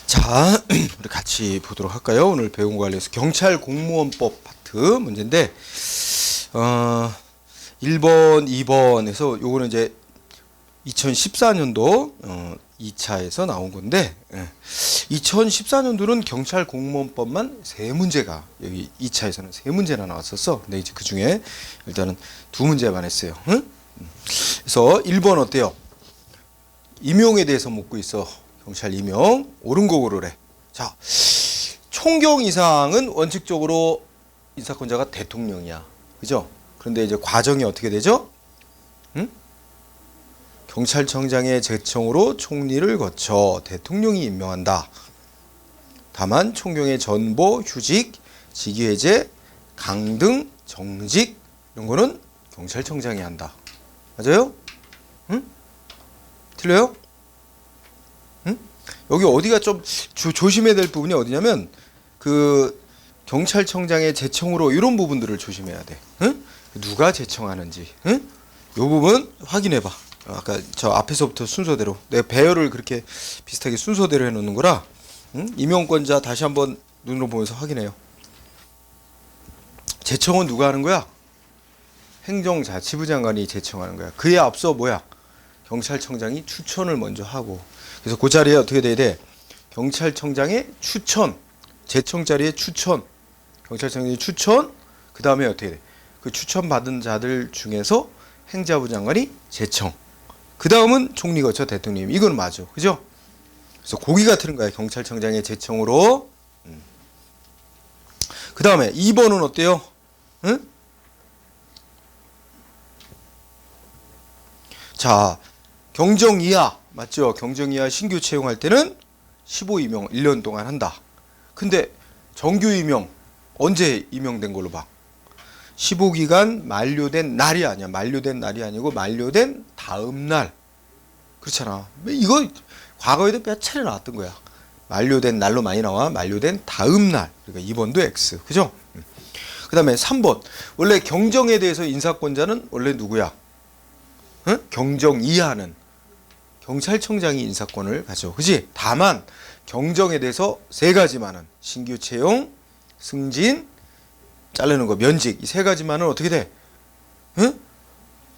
자, 우리 같이 보도록 할까요? 오늘 배운 거 관련해서 경찰 공무원법 파트 문제인데 1번, 2번에서 요거는 이제 2014년도 2차에서 나온 건데 2014년도는 경찰 공무원법만 세 문제가 여기 2차에서는 세 문제나 나왔었어. 근데 이제 그 중에 일단은 두 문제만 했어요. 응? 그래서 1번 어때요? 임용에 대해서 묻고 있어. 경찰 임용 옳은 거 고르래. 자, 총경 이상은 원칙적으로 인사권자가 대통령이야. 그죠? 그런데 이제 과정이 어떻게 되죠? 응? 경찰청장의 제청으로 총리를 거쳐 대통령이 임명한다. 다만 총경의 전보, 휴직, 직위해제, 강등, 정직 이런 거는 경찰청장이 한다. 맞아요? 응? 틀려요? 응? 여기 어디가 좀 조심해야 될 부분이 어디냐면 그 경찰청장의 제청으로 이런 부분들을 조심해야 돼. 응? 누가 제청하는지. 응? 요 부분 확인해 봐. 아까 저 앞에서부터 순서대로 내가 배열을 그렇게 비슷하게 순서대로 해놓는 거라. 응? 임용권자 다시 한번 눈으로 보면서 확인해요. 제청은 누가 하는 거야? 행정자치부 장관이 제청하는 거야. 그에 앞서 뭐야? 경찰청장이 추천을 먼저 하고. 그래서 그 자리에 어떻게 돼야 돼? 경찰청장의 추천, 제청 자리에 추천, 경찰청장의 추천, 그 다음에 어떻게 돼? 그 추천 받은 자들 중에서 행자부 장관이 제청. 그 다음은 총리 거쳐 대통령. 이건 맞아. 그죠? 그래서 고기가 틀린 거야. 경찰청장의 제청으로. 그 다음에 2번은 어때요? 응? 자, 경정 이하. 맞죠? 경정 이하 신규 채용할 때는 15 임용 1년 동안 한다. 근데 정규 임용 언제 임용된 걸로 봐? 15기간 만료된 날이 아니야. 만료된 날이 아니고 만료된 다음 날. 그렇잖아. 이거 과거에도 몇 차례 나왔던 거야. 만료된 날로 많이 나와. 만료된 다음 날. 그러니까 2번도 X. 그죠? 그 다음에 3번. 원래 경정에 대해서 인사권자는 원래 누구야? 응? 경정 이하는 경찰청장이 인사권을 가져. 그지? 다만 경정에 대해서 세 가지만은 신규 채용, 승진, 자르는 거, 면직 이 세 가지만은 어떻게 돼? 응?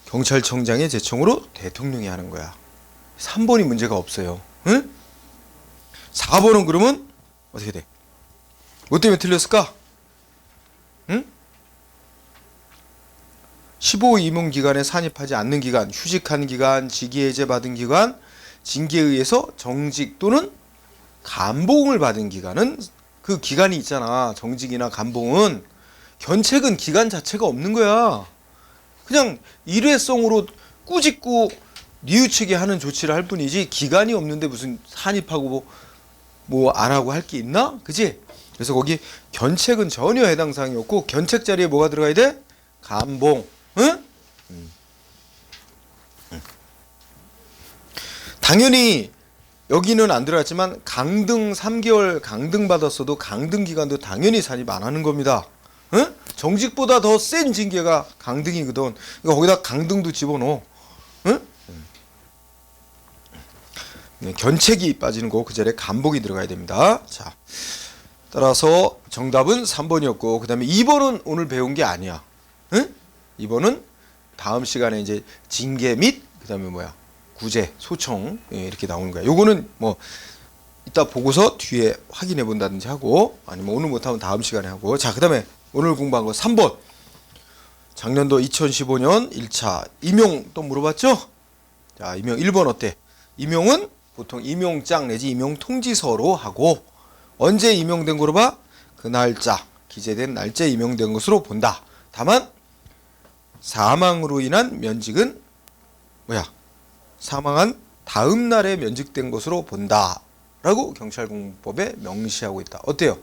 경찰청장의 제청으로 대통령이 하는 거야. 3번이 문제가 없어요. 응? 4번은 그러면 어떻게 돼? 뭐 때문에 틀렸을까? 응? 15 임용 기간에 산입하지 않는 기간, 휴직한 기간, 직위해제 받은 기간, 징계에 의해서 정직 또는 감봉을 받은 기간은 그 기간이 있잖아. 정직이나 감봉은 견책은 기간 자체가 없는 거야. 그냥 일회성으로 꾸짖고 뉘우치게 하는 조치를 할 뿐이지 기간이 없는데 무슨 산입하고 뭐 안 하고 할 게 있나? 그지? 그래서 거기 견책은 전혀 해당 사항이 없고 견책 자리에 뭐가 들어가야 돼? 감봉. 응? 당연히 여기는 안 들어갔지만 강등 3개월 강등 받았어도 강등 기간도 당연히 산입 안 하는 겁니다. 응? 정직보다 더 센 징계가 강등이거든. 그러니까 거기다 강등도 집어넣어. 응? 견책이 빠지는 거 그 자리에 감봉이 들어가야 됩니다. 자, 따라서 정답은 3번이었고 그 다음에 2번은 오늘 배운 게 아니야. 응? 2번은 다음 시간에 이제 징계 및 그 다음에 뭐야 구제, 소청 이렇게 나오는 거야. 요거는 뭐 이따 보고서 뒤에 확인해 본다든지 하고 아니면 오늘 못하면 다음 시간에 하고. 자, 그 다음에 오늘 공부한 거 3번. 작년도 2015년 1차 임용 또 물어봤죠? 자, 임용 1번 어때? 임용은 보통 임용장 내지 임용통지서로 하고 언제 임용된 거로 봐? 그 날짜, 기재된 날짜에 임용된 것으로 본다. 다만 사망으로 인한 면직은 뭐야? 사망한 다음 날에 면직된 것으로 본다. 라고 경찰공무법에 명시하고 있다. 어때요?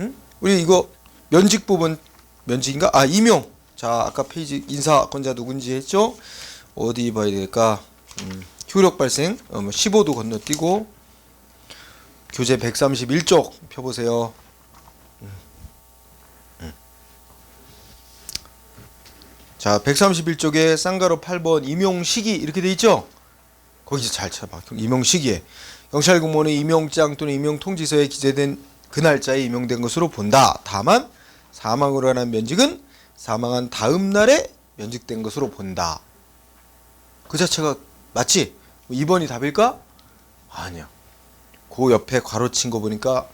응? 우리 이거 면직 부분 면직인가? 아, 임용. 자, 아까 페이지 인사권자 누군지 했죠? 어디 봐야 될까? 효력 발생 15도 건너뛰고 교재 131쪽 펴보세요. 자, 131쪽에 쌍가로 8번 임용 시기 이렇게 돼 있죠? 거기서 잘 찾아봐. 임용 시기에 경찰 공무원의 임용장 또는 임용통지서에 기재된 그 날짜에 임용된 것으로 본다. 다만 사망으로 인한 면직은 사망한 다음 날에 면직된 것으로 본다. 그 자체가 맞지? 2번이 답일까? 아니야. 그 옆에 괄호친 거 보니까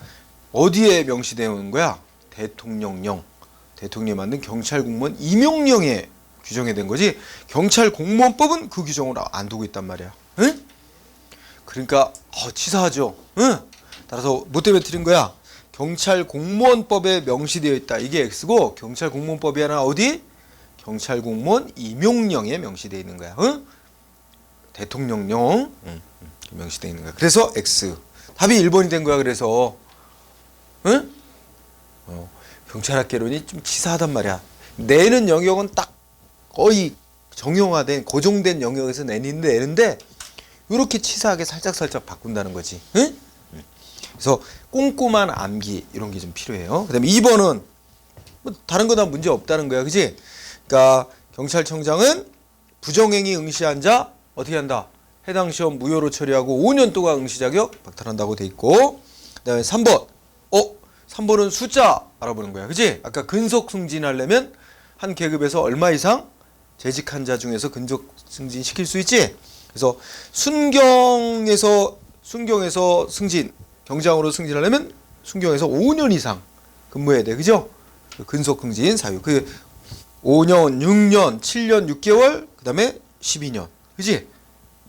어디에 명시되어 있는 거야? 대통령령. 대통령이 만든 경찰 공무원 임용령에 규정이 된 거지. 경찰 공무원법은 그 규정을 안 두고 있단 말이야. 응? 그러니까 치사하죠. 응? 따라서 뭐 때문에 틀린 거야? 경찰 공무원법에 명시되어 있다. 이게 X고 경찰 공무원법이 하나 어디? 경찰 공무원 임용령에 명시되어 있는 거야. 응? 대통령령 명시되어 있는 거야. 그래서 X. 답이 1번이 된 거야. 그래서 응? 경찰학개론이 좀 치사하단 말이야. 내는 영역은 딱 거의 정형화된 고정된 영역에서 내는데 이렇게 치사하게 살짝 바꾼다는 거지. 응? 그래서 꼼꼼한 암기 이런 게 좀 필요해요. 그다음에 2번은 뭐 다른 거나 문제 없다는 거야. 그지? 그러니까 경찰청장은 부정행위 응시한 자 어떻게 한다? 해당 시험 무효로 처리하고 5년 동안 응시 자격 박탈한다고 돼 있고, 그다음에 3번. 3번은 숫자 알아보는 거야. 그지? 아까 근속 승진하려면 한 계급에서 얼마 이상 재직한 자 중에서 근속 승진 시킬 수 있지? 그래서 순경에서 승진, 경장으로 승진하려면 순경에서 5년 이상 근무해야 돼. 그죠? 근속 승진 사유. 5년, 6년, 7년, 6개월, 그다음에 12년. 그지?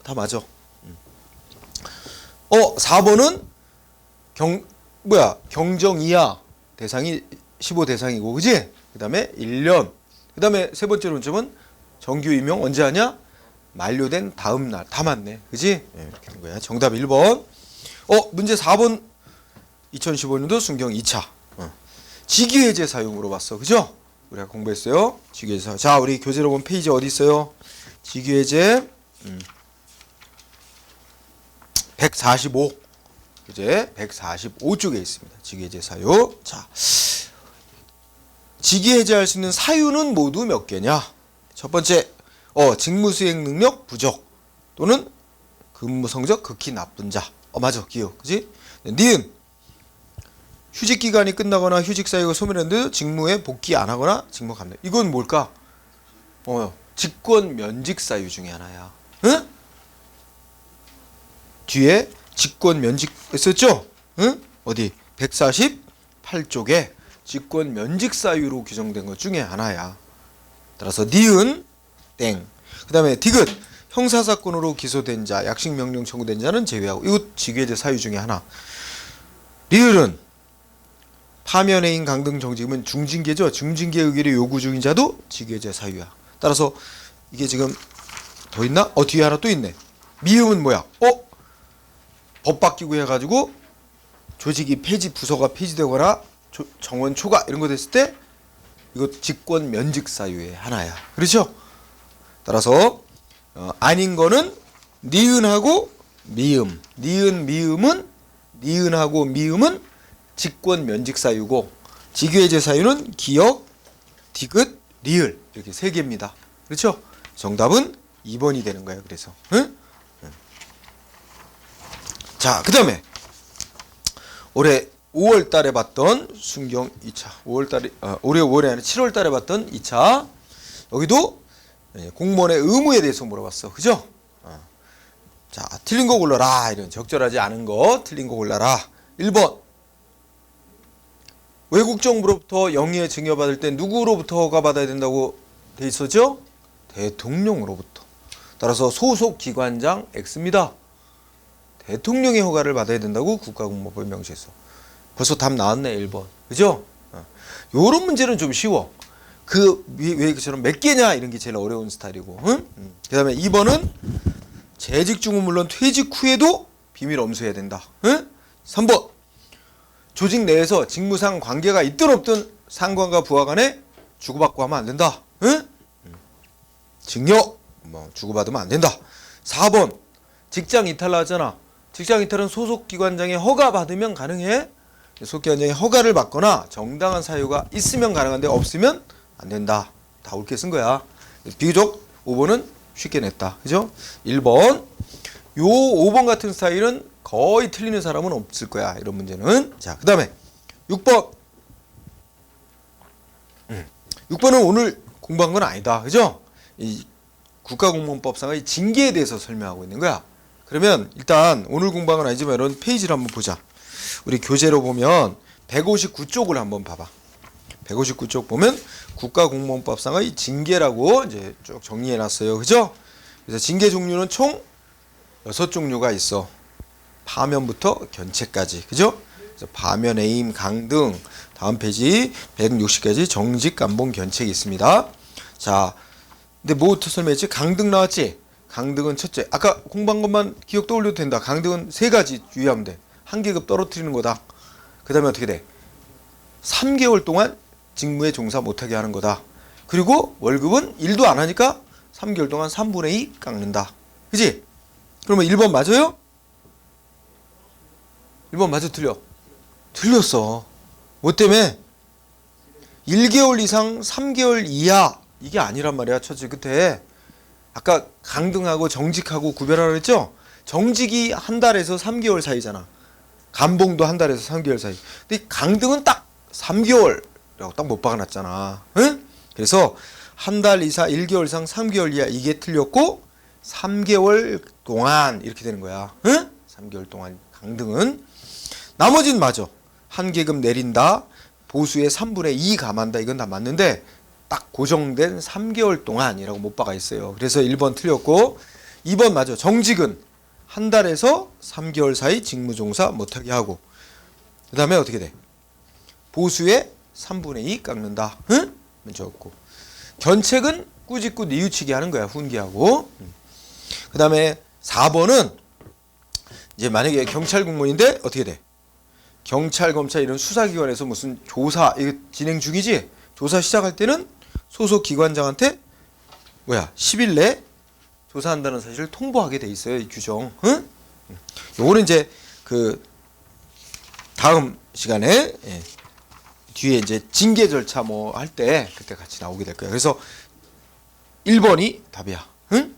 다 맞아. 4번은 경정 이하 대상이 15 대상이고, 그지? 그다음에 1년. 그다음에 세 번째 논점은 정규 임용 언제 하냐? 만료된 다음 날. 다 맞네. 그지? 네, 이렇게 하는 거야. 정답 1번. 문제 4번. 2015년도 순경 2차. 직위해제 사유 물어봤어. 그죠? 우리가 공부했어요. 직위해제 사유. 자, 우리 교재로 본 페이지 어디 있어요? 직위해제 145. 교재 145쪽에 있습니다. 직위해제 사유. 자, 직위해제할 수 있는 사유는 모두 몇 개냐? 첫 번째, 직무수행 능력 부족 또는 근무 성적 극히 나쁜 자. 맞아, 기억, 그지? 니은, 휴직 기간이 끝나거나 휴직 사유가 소멸했는데 직무에 복귀 안 하거나 직무 감내. 이건 뭘까? 직권 면직 사유 중에 하나야. 응? 뒤에 직권 면직 했었죠? 응? 어디? 148쪽에 직권 면직 사유로 규정된 것 중에 하나야. 따라서 니은 땡. 그다음에 디귿, 형사사건으로 기소된 자, 약식 명령 청구된 자는 제외하고. 이거 직위해제 사유 중에 하나. 리을은 파면해인 강등 정직이면 중징계죠. 중징계 의결이 요구 중인 자도 직위해제 사유야. 따라서 이게 지금 더 있나? 뒤에 하나 또 있네. 미음은 뭐야? 법 바뀌고 해가지고 조직이 부서가 폐지되거나 정원 초과 이런 거 됐을 때 이거 직권 면직 사유의 하나야. 그렇죠? 따라서 아닌 거는 니은하고 미음. 니은하고 미음은 직권 면직 사유고, 직위해제 사유는 기역, 디귿, 리을 이렇게 세 개입니다. 그렇죠? 정답은 2번이 되는 거예요. 그래서 응? 자, 그다음에 올해 5월 달에 봤던 순경 2차. 올해 5월에 아니라 7월 달에 봤던 2차. 여기도 공무원의 의무에 대해서 물어봤어. 그죠? 자, 틀린 거 골라라. 이런 적절하지 않은 거 틀린 거 골라라. 1번. 외국 정부로부터 영예 증여받을 때 누구로부터 허가받아야 된다고 돼 있었죠? 대통령으로부터. 따라서 소속 기관장 X입니다. 대통령의 허가를 받아야 된다고 국가공무원법에 명시했어. 벌써 답 나왔네. 1번. 그죠? 요런 문제는 좀 쉬워. 왜 그처럼 몇 개냐 이런 게 제일 어려운 스타일이고. 응? 그 다음에 2번은 재직 중은 물론 퇴직 후에도 비밀 엄수해야 된다. 응? 3번. 조직 내에서 직무상 관계가 있든 없든 상관과 부하 간에 주고받고 하면 안 된다. 응? 증여 주고받으면 안 된다. 4번. 직장 이탈 나왔잖아. 직장 이탈은 소속 기관장의 허가 받으면 가능해. 소속 기관장의 허가를 받거나 정당한 사유가 있으면 가능한데 없으면 안 된다. 다 옳게 쓴 거야. 비교적 5번은 쉽게 냈다. 그죠? 1번. 요 5번 같은 스타일은 거의 틀리는 사람은 없을 거야. 이런 문제는. 자, 그 다음에 6번. 6번은 오늘 공부한 건 아니다. 그죠? 이 국가공무원법상의 징계에 대해서 설명하고 있는 거야. 그러면 일단 오늘 공부한 건 아니지만 이런 페이지를 한번 보자. 우리 교재로 보면 159쪽을 한번 봐봐. 159쪽 보면 국가공무원법상의 징계라고 이제 쭉 정리해 놨어요. 그죠? 그래서 징계 종류는 총 6종류가 있어. 파면부터 견책까지. 그죠? 그래서 파면, 해임, 강등. 다음 페이지 160까지 정직, 감봉, 견책이 있습니다. 자, 근데 뭐부터 설명했지? 강등 나왔지? 강등은 첫째. 아까 공부한 것만 기억 떠올려도 된다. 강등은 3가지 유의하면 돼. 한 계급 떨어뜨리는 거다. 그 다음에 어떻게 돼? 3개월 동안 직무에 종사 못하게 하는 거다. 그리고 월급은 일도 안 하니까 3개월 동안 3분의 2 깎는다. 그지? 그러면 1번 맞아요? 1번 맞아 틀려? 틀렸어. 뭐 때문에? 1개월 이상 3개월 이하 이게 아니란 말이야. 첫째 끝에 아까 강등하고 정직하고 구별하라 그랬죠? 정직이 한 달에서 3개월 사이잖아. 감봉도 한 달에서 3개월 사이. 근데 강등은 딱 3개월이라고 딱 못 박아놨잖아. 응? 그래서 한 달 이상 1개월 이상 3개월 이하 이게 틀렸고 3개월 동안 이렇게 되는 거야. 응? 3개월 동안 강등은. 나머지는 맞아. 한 계급 내린다. 보수의 3분의 2 감한다. 이건 다 맞는데 딱 고정된 3개월 동안이라고 못 박아 있어요. 그래서 1번 틀렸고 2번 맞아. 정직은 한 달에서 3개월 사이 직무종사 못하게 하고 그 다음에 어떻게 돼? 보수의 3분의 2 깎는다. 응? 적고 견책은 꾸짖고 뉘우치게 하는 거야. 훈계하고. 그 다음에 4번은 이제 만약에 경찰 공무원인데 어떻게 돼? 경찰, 검찰 이런 수사기관에서 무슨 조사 이거 진행 중이지? 조사 시작할 때는 소속 기관장한테 10일 내 조사한다는 사실을 통보하게 돼 있어요. 이 규정. 응? 요거는 이제 그 다음 시간에 뒤에 이제 징계 절차 뭐 할 때 그때 같이 나오게 될 거예요. 그래서 1번이 답이야. 응?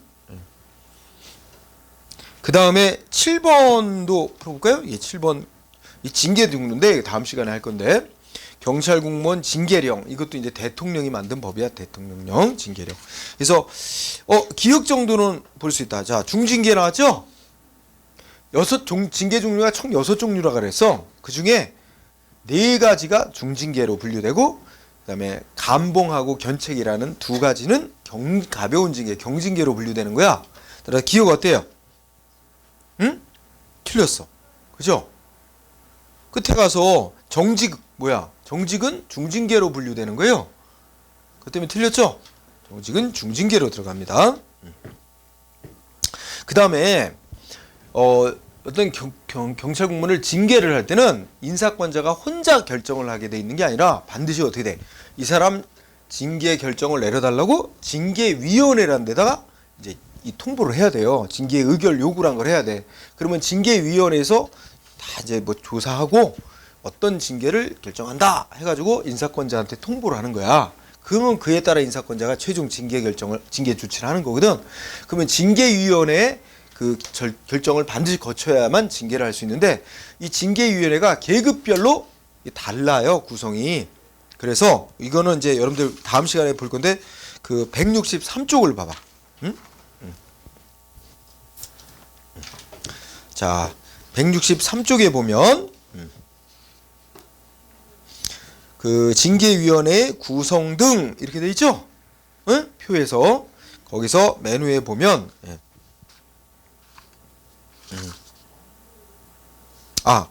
그 다음에 7번도 풀어볼까요? 예, 7번 이 징계 등록인데 다음 시간에 할 건데 경찰 공무원 징계령 이것도 이제 대통령이 만든 법이야. 대통령령 징계령. 그래서 기억 정도는 볼 수 있다. 자, 중징계 나왔죠? 징계 종류가 총 6종류라 그랬어. 그 중에 4가지가 중징계로 분류되고 그다음에 감봉하고 견책이라는 2가지는 가벼운 징계, 경징계로 분류되는 거야. 따라 기억 어때요? 응? 틀렸어. 그죠? 끝에 가서 정직은 중징계로 분류되는 거예요. 그 때문에 틀렸죠? 정직은 중징계로 들어갑니다. 그 다음에 어떤 경찰 공무원을 징계를 할 때는 인사권자가 혼자 결정을 하게 돼 있는 게 아니라 반드시 어떻게 돼? 이 사람 징계 결정을 내려달라고 징계위원회라는 데다가 이제 이 통보를 해야 돼요. 징계 의결 요구란 걸 해야 돼. 그러면 징계위원회에서 다 이제 뭐 조사하고 어떤 징계를 결정한다 해가지고 인사권자한테 통보를 하는 거야. 그러면 그에 따라 인사권자가 최종 징계 조치를 하는 거거든. 그러면 징계위원회에 그 결정을 반드시 거쳐야만 징계를 할 수 있는데 이 징계위원회가 계급별로 달라요. 구성이. 그래서 이거는 이제 여러분들 다음 시간에 볼 건데 그 163쪽을 봐봐. 응? 자, 163쪽에 보면 그 징계위원회 구성 등 이렇게 돼 있죠? 응? 표에서 거기서 맨 위에 보면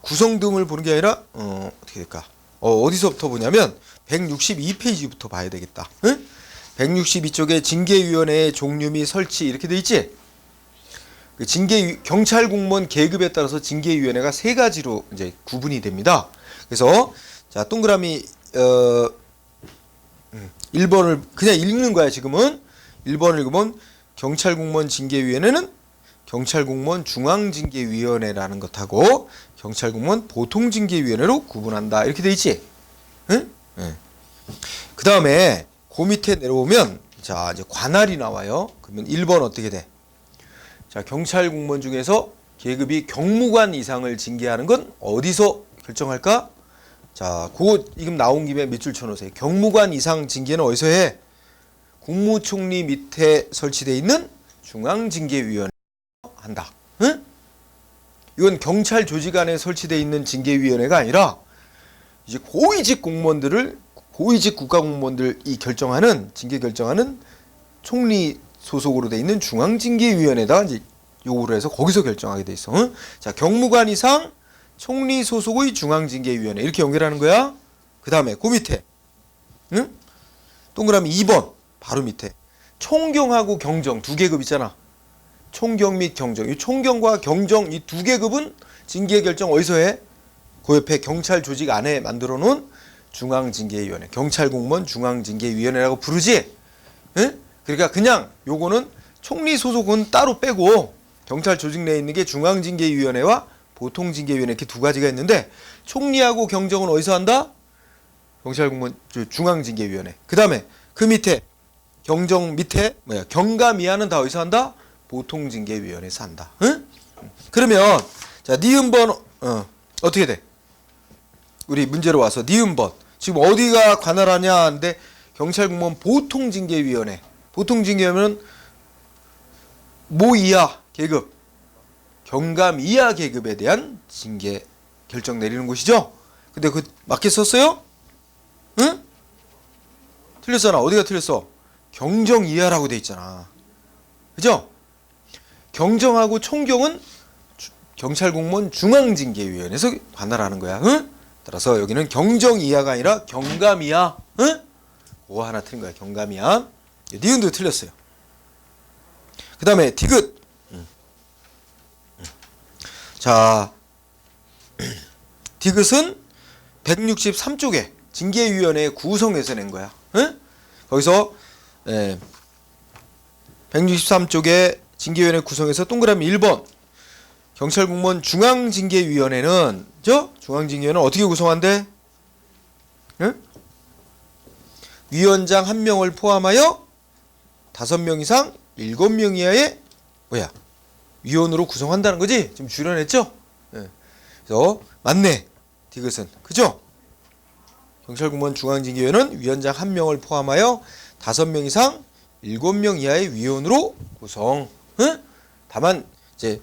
구성 등을 보는 게 아니라 어떻게 될까? 어디서부터 보냐면 162페이지부터 봐야 되겠다. 응? 162쪽에 징계위원회의 종류 및 설치 이렇게 돼 있지? 그 경찰 공무원 계급에 따라서 징계위원회가 3가지로 이제 구분이 됩니다. 그래서 자, 동그라미 1번을 그냥 읽는 거야. 지금은 1번을 읽으면 경찰 공무원 징계위원회는 경찰 공무원 중앙징계위원회라는 것하고 경찰 공무원 보통징계위원회로 구분한다. 이렇게 돼 있지? 응? 네. 그 다음에 그 밑에 내려오면 자, 이제 관할이 나와요. 그러면 1번 어떻게 돼? 자, 경찰 공무원 중에서 계급이 경무관 이상을 징계하는 건 어디서 결정할까? 자, 그거 지금 나온 김에 밑줄 쳐놓으세요. 경무관 이상 징계는 어디서 해? 국무총리 밑에 설치되어 있는 중앙징계위원회가 한다. 응? 이건 경찰 조직 안에 설치되어 있는 징계위원회가 아니라 이제 고위직 공무원들을 고위직 국가공무원들이 결정하는 징계 결정하는 총리 소속으로 돼 있는 중앙징계위원회에다가 이제 요구를 해서 거기서 결정하게 돼 있어. 응? 자, 경무관 이상 총리 소속의 중앙징계위원회 이렇게 연결하는 거야. 그 다음에 그 밑에 응? 동그라미 2번 바로 밑에 총경하고 경정 두 계급 있잖아. 총경 및 경정. 이 총경과 경정 이 두 계급은 징계 결정 어디서 해? 그 옆에 경찰 조직 안에 만들어 놓은 중앙징계위원회, 경찰공무원 중앙징계위원회라고 부르지. 응? 그러니까 그냥 요거는 총리 소속은 따로 빼고 경찰 조직 내에 있는 게 중앙징계위원회와 보통징계위원회 이렇게 두 가지가 있는데 총리하고 경정은 어디서 한다? 경찰공무원 중앙징계위원회. 그 다음에 그 밑에 경정 밑에 뭐야 경감이하는 다 어디서 한다? 보통징계위원회에서 한다. 응? 그러면 자 니은번 어떻게 돼? 우리 문제로 와서 니은번 지금 어디가 관할하냐 하는데 경찰공무원 보통징계위원회. 보통징계위원회는 모 이하 계급 경감 이하 계급에 대한 징계 결정 내리는 곳이죠. 근데 그 맞게 썼어요? 응? 틀렸잖아. 어디가 틀렸어? 경정 이하라고 돼 있잖아. 그죠? 경정하고 총경은 경찰공무원 중앙징계위원회에서 관할하는 거야. 응? 따라서 여기는 경정 이하가 아니라 경감 이하. 응? 그거 하나 틀린 거야. 경감 이하. 니은도 틀렸어요. 그 다음에 디귿. 자, 디귿은 163쪽에 징계위원회 구성에서 낸 거야. 응? 거기서 163쪽에 징계위원회 구성에서 동그라미 1번 경찰공무원 중앙징계위원회는 중앙징계위원회는 어떻게 구성한대? 응? 위원장 1명을 포함하여 5명 이상 7명 이하의 위원으로 구성한다는 거지? 지금 줄여냈죠? 그래서 맞네. 디귿은. 그죠? 경찰공무원 중앙징계위원회는 위원장 1명을 포함하여 5명 이상 7명 이하의 위원으로 구성. 응? 다만 이제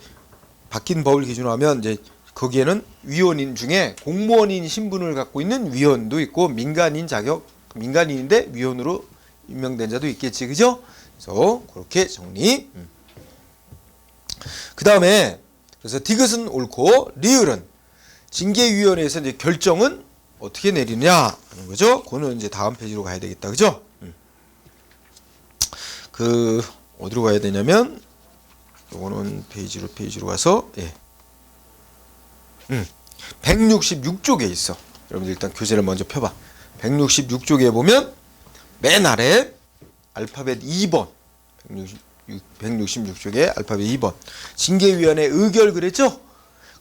바뀐 법을 기준으로 하면 이제 거기에는 위원인 중에 공무원인 신분을 갖고 있는 위원도 있고 민간인인데 위원으로 임명된 자도 있겠지. 그죠? 그래서 그렇게 정리. 그 다음에 그래서 디귿은 옳고 리을은 징계위원회에서 이제 결정은 어떻게 내리느냐 하는 거죠. 그거는 이제 다음 페이지로 가야 되겠다. 그죠? 그 어디로 가야 되냐면 요거는 페이지로 가서 166쪽에 있어. 여러분들 일단 교재를 먼저 펴봐. 166쪽에 보면 맨 아래 알파벳 2번 166쪽에 알파벳 2번 징계위원회 의결 그랬죠?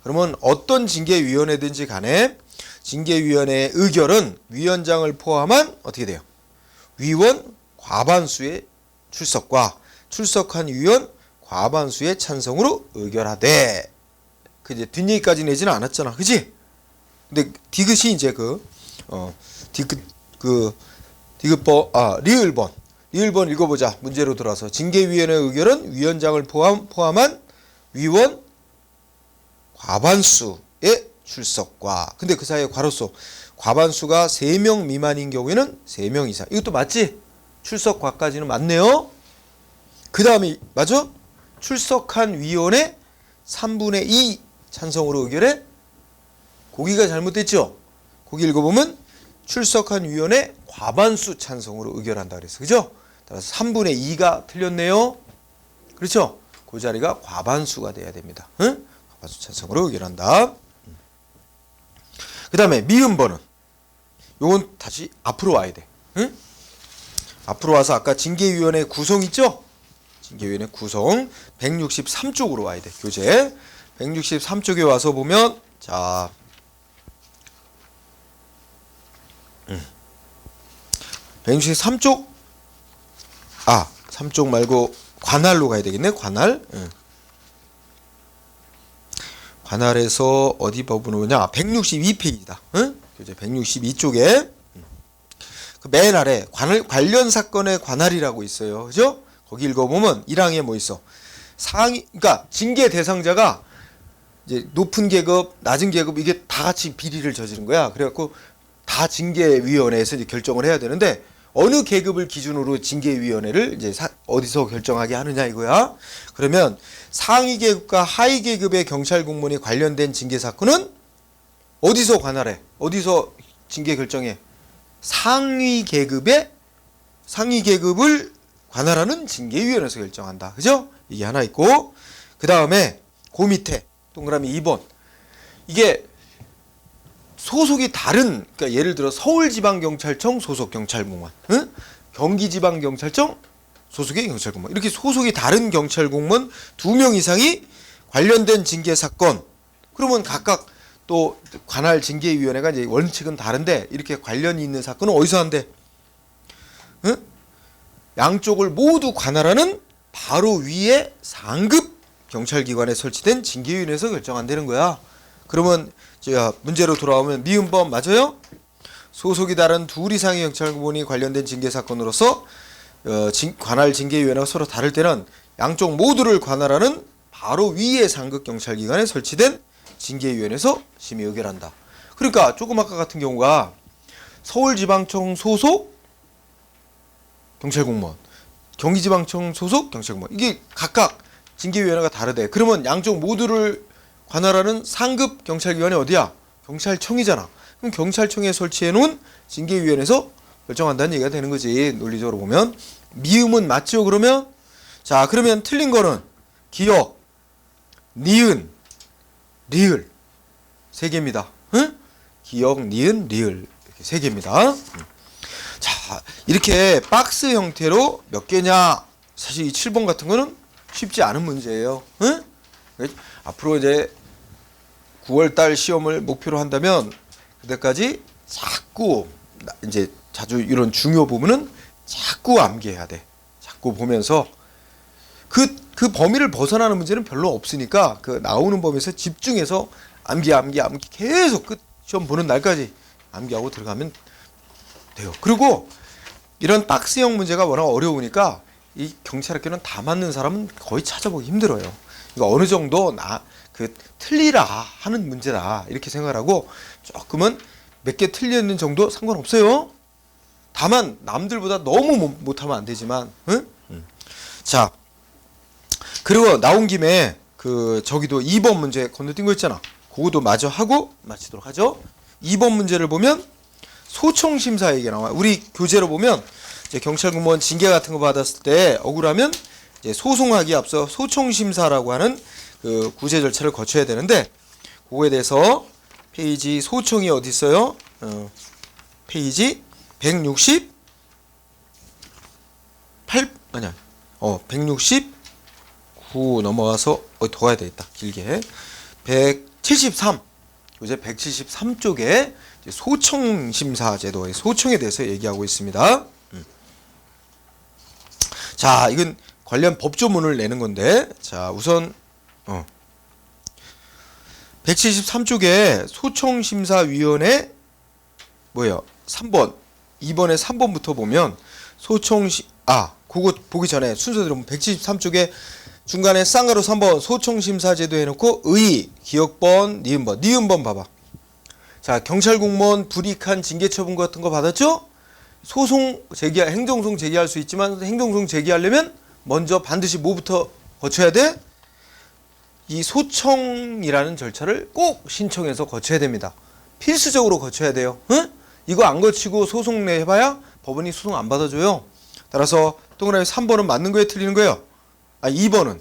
그러면 어떤 징계위원회든지 간에 징계위원회의 의결은 위원장을 포함한 어떻게 돼요? 위원 과반수의 출석과 출석한 위원 과반수의 찬성으로 의결하되. 그 이제 뒷얘기까지 내지는 않았잖아. 그지? 근데 디귿이 이제 리을번 읽어보자. 문제로 들어와서 징계위원회 의결은 위원장을 포함한 위원 과반수의 출석과. 근데 그 사이에 괄호소 과반수가 3명 미만인 경우에는 3명 이상. 이것도 맞지? 출석과까지는 맞네요. 그 다음에 맞아? 출석한 위원의 3분의 2 찬성으로 의결해? 거기가 잘못됐죠? 거기 읽어보면 출석한 위원의 과반수 찬성으로 의결한다 그랬어. 그죠? 따라서 3분의 2가 틀렸네요. 그렇죠? 그 자리가 과반수가 돼야 됩니다. 응? 과반수 찬성으로 의결한다. 그 다음에 미음번은 요건 다시 앞으로 와야 돼. 응? 앞으로 와서 아까 징계위원회 구성 있죠? 징계위원회 구성 163쪽으로 와야 돼. 교재 163쪽에 와서 보면 자 163쪽 3쪽 말고 관할로 가야 되겠네. 관할. 관할에서 어디 법은 오냐? 162페이지다. 응? 교재 162쪽에 그 맨 아래 관련 사건의 관할이라고 있어요. 그죠? 거기 읽어보면 1항에 뭐 있어? 상위, 그러니까 징계 대상자가 이제 높은 계급, 낮은 계급 이게 다 같이 비리를 저지른 거야. 그래갖고 다 징계위원회에서 이제 결정을 해야 되는데 어느 계급을 기준으로 징계위원회를 이제 어디서 결정하게 하느냐 이거야. 그러면 상위 계급과 하위 계급의 경찰 공무원이 관련된 징계 사건은 어디서 관할해? 어디서 징계 결정해? 상위 계급을 관할하는 징계위원회에서 결정한다. 그죠? 이게 하나 있고 그 다음에 그 밑에 동그라미 2번 이게 소속이 다른 그러니까 예를 들어 서울지방경찰청 소속 경찰공무원, 응? 경기지방경찰청 소속의 경찰공무원 이렇게 소속이 다른 경찰공무원 2명 이상이 관련된 징계 사건 그러면 각각 또 관할 징계위원회가 이제 원칙은 다른데 이렇게 관련이 있는 사건은 어디서 한대? 응? 양쪽을 모두 관할하는 바로 위에 상급 경찰기관에 설치된 징계위원회에서 결정한다는 거야. 그러면 제가 문제로 돌아오면 미음법 맞아요? 소속이 다른 둘 이상의 경찰공무원이 관련된 징계 사건으로서 관할 징계위원회가 서로 다를 때는 양쪽 모두를 관할하는 바로 위에 상급 경찰기관에 설치된 징계위원회에서 심의 의결한다. 그러니까 조금 아까 같은 경우가 서울지방청 소속 경찰공무원, 경기지방청 소속 경찰공무원 이게 각각 징계위원회가 다르대. 그러면 양쪽 모두를 관할하는 상급 경찰기관이 어디야? 경찰청이잖아. 그럼 경찰청에 설치해놓은 징계위원회에서 결정한다는 얘기가 되는 거지. 논리적으로 보면. 미음은 맞죠? 그러면? 자, 그러면 틀린 거는 기역, 니은, 리을 세 개입니다. 응? 기역, 니은, 리을 이렇게 세 개입니다. 자, 이렇게 박스 형태로 몇 개냐? 사실 이 7번 같은 거는 쉽지 않은 문제예요. 응? 앞으로 이제 9월달 시험을 목표로 한다면 그때까지 자꾸 이제 자주 이런 중요 부분은 자꾸 암기해야 돼. 자꾸 보면서 그 범위를 벗어나는 문제는 별로 없으니까 그 나오는 범위에서 집중해서 암기 계속 끝 시험 보는 날까지 암기하고 들어가면 돼요. 그리고 이런 박스형 문제가 워낙 어려우니까 이 경찰학교는 다 맞는 사람은 거의 찾아보기 힘들어요. 그러니까 어느 정도 틀리라 하는 문제다 이렇게 생각하고 조금은 몇 개 틀리는 정도 상관없어요. 다만 남들보다 너무 못하면 안 되지만, 응? 자, 그리고 나온 김에 저기도 2번 문제 건너뛴 거 있잖아. 그거도 마저 하고 마치도록 하죠. 2번 문제를 보면 소청심사 얘기가 나와요. 우리 교재로 보면 이제 경찰 공무원 징계 같은 거 받았을 때 억울하면 이제 소송하기에 앞서 소청심사라고 하는 그 구제 절차를 거쳐야 되는데 그거에 대해서 페이지 소청이 어디 있어요? 페이지 168 아니야. 169 넘어가서 더 가야 되겠다. 길게 173 교재 173쪽에 소청심사 제도의 소청에 대해서 얘기하고 있습니다. 자, 이건 관련 법조문을 내는 건데, 자, 우선 173쪽에 소청심사위원회 뭐예요? 3번, 2번에 3번부터 보면 그거 보기 전에 순서대로 보면 173쪽에 중간에 쌍가로 3번 소청심사제도 해놓고 의, 기역번, 니은번 봐봐. 자, 경찰공무원 불이익한 징계처분 같은 거 받았죠? 행정소송 제기할 수 있지만 행정소송 제기하려면 먼저 반드시 뭐부터 거쳐야 돼? 이 소청이라는 절차를 꼭 신청해서 거쳐야 됩니다. 필수적으로 거쳐야 돼요. 응? 이거 안 거치고 소송 내봐야 법원이 소송 안 받아줘요. 따라서 동그라미 3번은 맞는 거에 틀리는 거예요. 2번은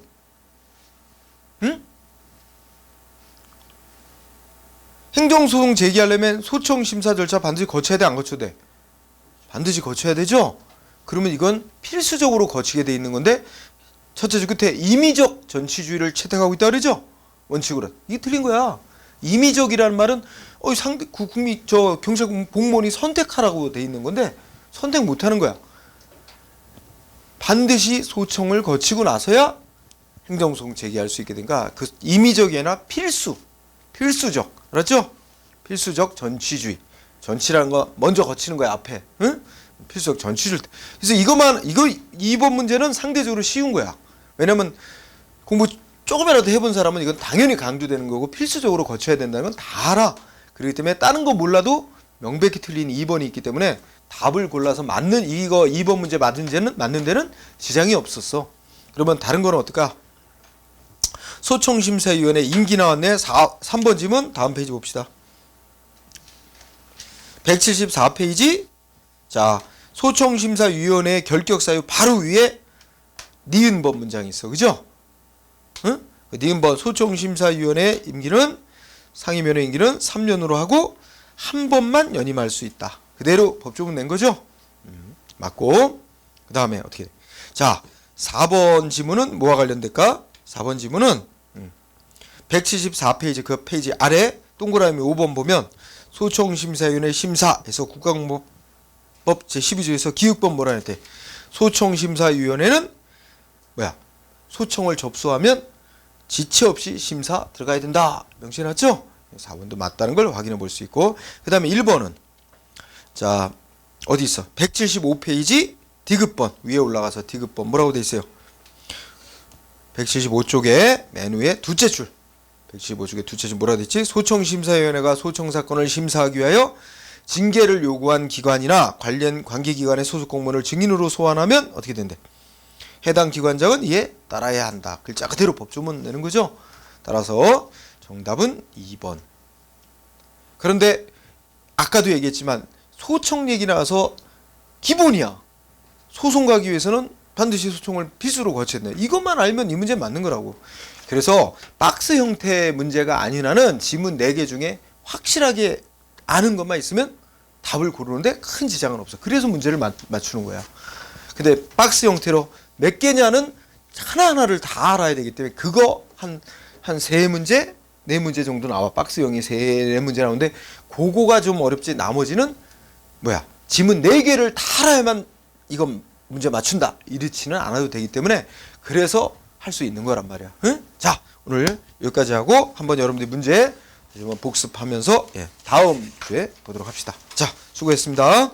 응? 행정소송 제기하려면 소청심사 절차 반드시 거쳐야 돼, 안 거쳐도 돼? 반드시 거쳐야 되죠? 그러면 이건 필수적으로 거치게 돼 있는 건데 첫째 줄 끝에 임의적 전치주의를 채택하고 있다 그러죠? 원칙으로. 이게 틀린 거야. 임의적이라는 말은 경찰 공무원이 선택하라고 돼 있는 건데 선택 못 하는 거야. 반드시 소청을 거치고 나서야 행정소송 제기할 수 있게 되니까 그 임의적이 아니라 필수. 필수적. 알았죠? 필수적 전치주의. 전치라는 거 먼저 거치는 거야, 앞에. 응? 필수적 전치주의. 그래서 이거 2번 문제는 상대적으로 쉬운 거야. 왜냐면 공부 조금이라도 해본 사람은 이건 당연히 강조되는 거고 필수적으로 거쳐야 된다는 건 다 알아. 그렇기 때문에 다른 거 몰라도 명백히 틀린 2번이 있기 때문에 답을 골라서 맞는 2번 문제 맞는 데는 지장이 없었어. 그러면 다른 거는 어떨까? 소총심사위원회 임기 나왔네. 3번 지문 다음 페이지 봅시다. 174페이지. 자, 소총심사위원회 결격 사유 바로 위에 니은번 문장이 있어. 그죠? 응? 니은번 소총심사위원회 임기는 상임위원회 임기는 3년으로 하고 한 번만 연임할 수 있다. 그대로 법조문 낸 거죠? 맞고. 그 다음에 어떻게 돼? 자, 4번 지문은 뭐와 관련될까? 4번 지문은 174페이지 그 페이지 아래 동그라미 5번 보면 소총심사위원회 심사에서 국가공무법 제12조에서 기육법 뭐라 했대? 소총심사위원회는 뭐야? 소총을 접수하면 지체 없이 심사 들어가야 된다. 명시해놨죠? 4번도 맞다는 걸 확인해 볼 수 있고, 그 다음에 1번은 자 어디 있어? 175페이지 디귿번 위에 올라가서 디귿번 뭐라고 돼 있어요? 175쪽에 맨 위에 둘째 줄 175쪽에 둘째 줄 뭐라고 돼 있지? 소총심사위원회가 소총사건을 심사하기 위하여 징계를 요구한 기관이나 관련 관계기관의 소속 공무원을 증인으로 소환하면 어떻게 된대? 해당 기관장은 이에 따라야 한다. 글자 그대로 법조문 내는 거죠. 따라서 정답은 2번. 그런데 아까도 얘기했지만 소총 얘기 나와서 기본이야. 소송 가기 위해서는 반드시 소총을 필수로 거쳐야 된다. 이것만 알면 이 문제 맞는 거라고. 그래서 박스 형태의 문제가 아닌 한은 지문 4개 중에 확실하게 아는 것만 있으면 답을 고르는데 큰 지장은 없어. 그래서 문제를 맞추는 거야. 근데 박스 형태로 몇 개냐는 하나하나를 다 알아야 되기 때문에 그거 한 3문제? 4문제 정도 나와. 박스형이 4문제 나오는데 그거가 좀 어렵지. 나머지는 뭐야? 지문 4개를 다 알아야만 이건 문제 맞춘다. 이렇지는 않아도 되기 때문에 그래서 할 수 있는 거란 말이야. 응? 자, 오늘 여기까지 하고 한번 여러분들 문제 복습하면서 다음 주에 보도록 합시다. 자, 수고했습니다.